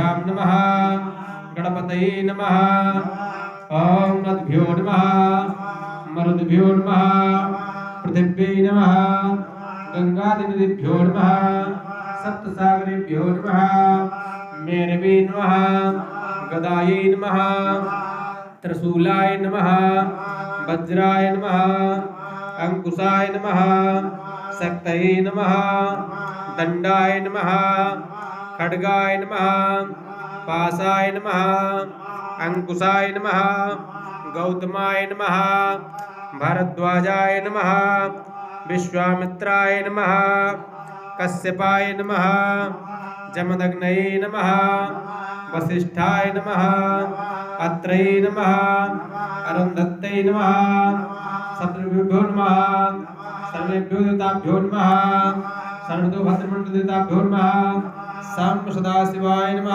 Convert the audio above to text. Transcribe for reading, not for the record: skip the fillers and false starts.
गणाधिपाभ्यां नमः गणपतये नमः ॐ नद्भ्यो नमः मरुद्भ्यो नमः पृथिव्यै नमः गंगादिनदिभ्यो नमः सप्तसागरेभ्यो नमः मेरवे नमः गदायै नमः त्रिशूलाय नमः वज्राय नमः अंकुशाय नमः शक्तये नमः दंडाय नमः खड्गाय नमः पाशाय नमः अंकुशाय नमः गौतमाय नमः भारद्वाजाय नमः विश्वामित्राय नमः कश्यपाय नमः जमदग्नये नमः वसिष्ठाय नमः अत्रये नमः अरुन्धत्यै नमः सप्तभ्यो नमः सर्वेभ्यो देवताभ्यो नमः सर्वतो भद्रमण्डलदेवताभ्यो नमः साम्ब सदाशिवाय नमः।